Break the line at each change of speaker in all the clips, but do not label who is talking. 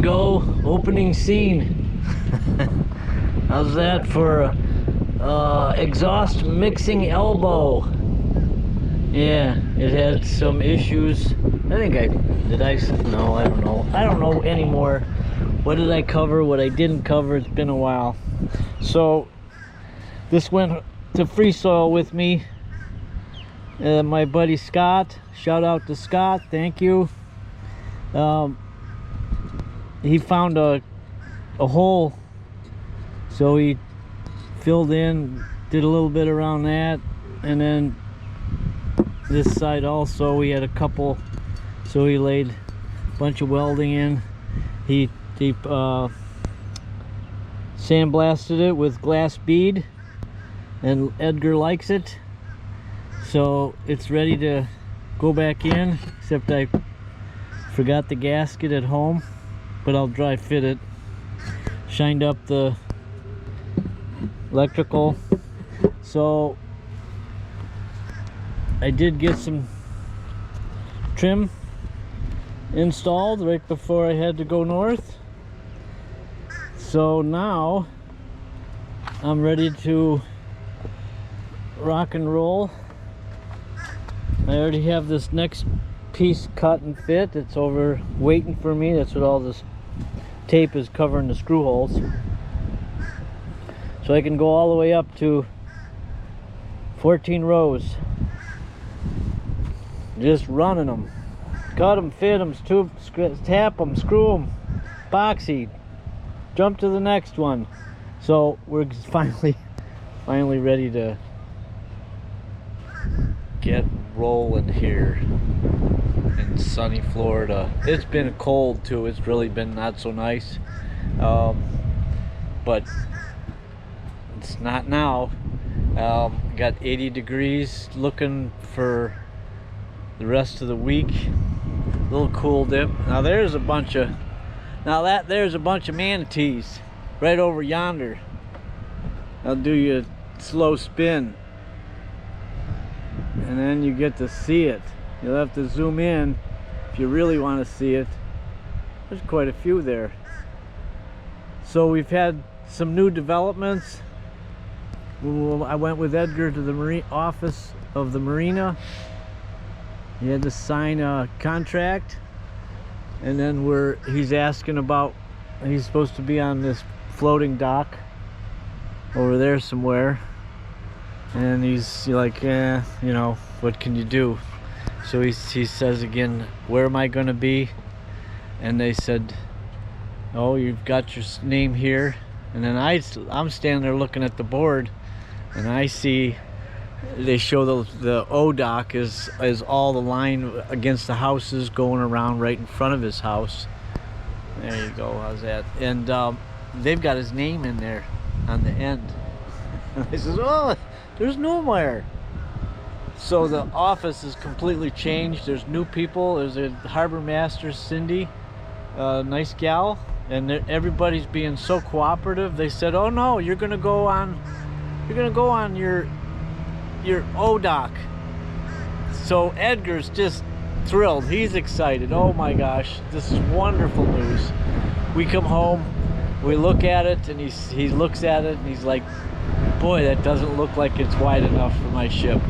go, opening scene. How's that for exhaust mixing elbow? Yeah, it had some issues. I think no, I don't know. I don't know anymore. What did I cover, what I didn't cover? It's been a while. So this went to Free Soil with me. My buddy Scott, shout out to Scott, thank you. He found a hole, so he filled in, did a little bit around that, and then this side also we had a couple, so he laid a bunch of welding in. He sandblasted it with glass bead, and Edgar likes it, so it's ready to go back in, except I forgot the gasket at home, but I'll dry fit it. Shined up the electrical. So I did get some trim installed right before I had to go north. So now I'm ready to rock and roll. I already have this next piece cut and fit. It's over waiting for me. That's what all this tape is covering, the screw holes. So I can go all the way up to 14 rows. Just running them. Cut them, fit them, tap them, screw them, boxy, jump to the next one. So we're finally ready to get rolling here in sunny Florida. It's been cold too. It's really been not so nice, but it's not now. Got 80 degrees looking for the rest of the week. A little cool dip. Now there's a bunch of manatees right over yonder. I'll do you a slow spin, and then you get to see it. You'll have to zoom in if you really want to see it. There's quite a few there. So we've had some new developments. I went with Edgar to the office of the marina. He had to sign a contract, and then he's asking about, he's supposed to be on this floating dock over there somewhere, and he's like, you know, what can you do? So he says again, where am I going to be? And they said, oh, you've got your name here. And then I'm standing there looking at the board, and I see they show the O dock is all the line against the houses going around right in front of his house. There you go. How's that? And they've got his name in there on the end. And he says, oh, there's nowhere. So the office is completely changed. There's new people. There's a harbor master, Cindy, nice gal, and everybody's being so cooperative. They said, oh no, you're gonna go on your O dock. So Edgar's just thrilled. He's excited. Oh my gosh, this is wonderful news. We come home, we look at it, and he looks at it and he's like, boy, that doesn't look like it's wide enough for my ship.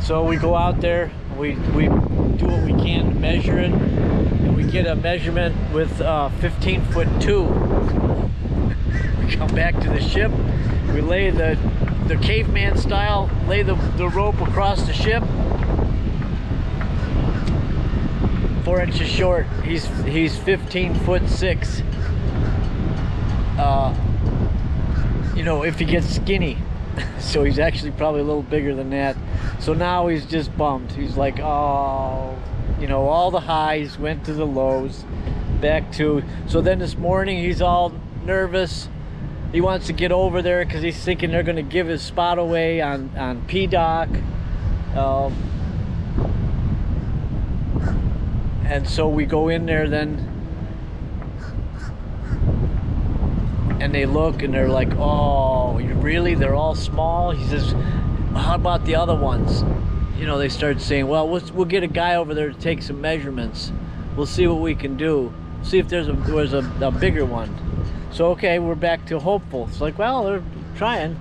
So we go out there, we do what we can to measure it, and we get a measurement with 15-foot tube. We come back to the ship, we lay the caveman style, lay the rope across the ship, 4 inches short. He's 15'6". You know, if he gets skinny. So he's actually probably a little bigger than that. So now he's just bummed. He's like, oh, you know, all the highs went to the lows, back to. So then this morning he's all nervous. He wants to get over there because he's thinking they're going to give his spot away on P dock. And so we go in there then, and they look and they're like, oh, you really? They're all small? He says, how about the other ones? You know, they start saying, well, we'll get a guy over there to take some measurements. We'll see what we can do. see if there's a bigger one. So okay, we're back to hopeful. It's like, well, they're trying.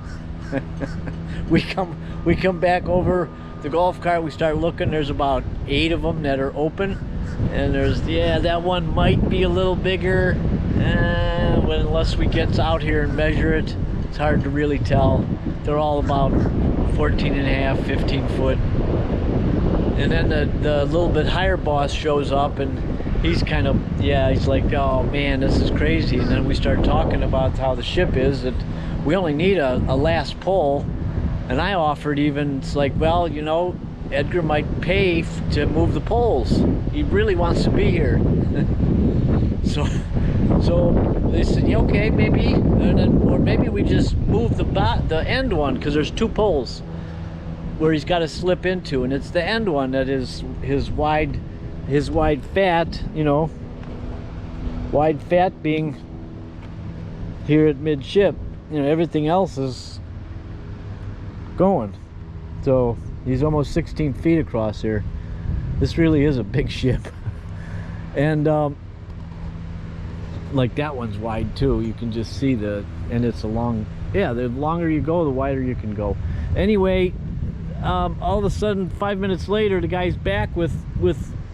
we come back over the golf cart. We start looking. There's about 8 of them that are open, and there's, yeah, that one might be a little bigger. Unless we get out here and measure it, it's hard to really tell. They're all about 14 and a half, 15 foot. And then the little bit higher boss shows up, and he's kind of, yeah, he's like, oh man, this is crazy. And then we start talking about how the ship is, that we only need a last pull. And I offered even, it's like, well, you know, Edgar might pay to move the poles. He really wants to be here. So they said, yeah, okay, maybe, or maybe we just move the end one, because there's 2 poles where he's got to slip into, and it's the end one that is his wide fat, you know, wide fat being here at midship. You know, everything else is going. So he's almost 16 feet across here. This really is a big ship. And like that one's wide too. You can just see and it's a long, yeah, the longer you go, the wider you can go. Anyway, all of a sudden, 5 minutes later, the guy's back with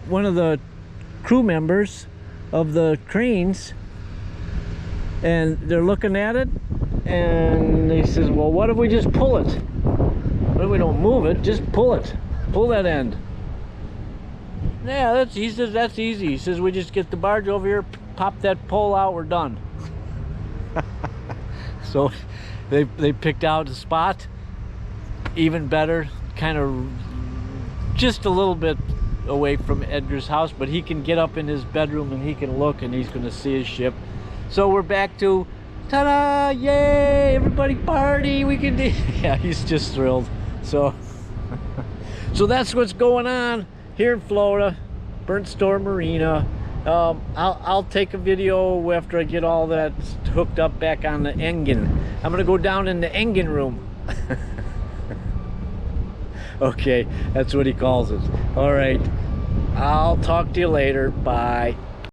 one of the crew members of the cranes, and they're looking at it, and they says, well, what if we just pull it? What if we don't move it, just pull it, pull that end? Yeah, he says that's easy. He says we just get the barge over here, pop that pole out, we're done. So they picked out a spot, even better, kind of just a little bit away from Edgar's house, but he can get up in his bedroom and he can look, and he's going to see his ship. So we're back to, ta-da, yay, everybody party, we can do. Yeah, he's just thrilled. So so that's what's going on here in Florida, Burnt Store Marina. I'll take a video after I get all that hooked up back on the engine. I'm gonna go down in the engine room. Okay, that's what he calls it. All right, I'll talk to you later. Bye.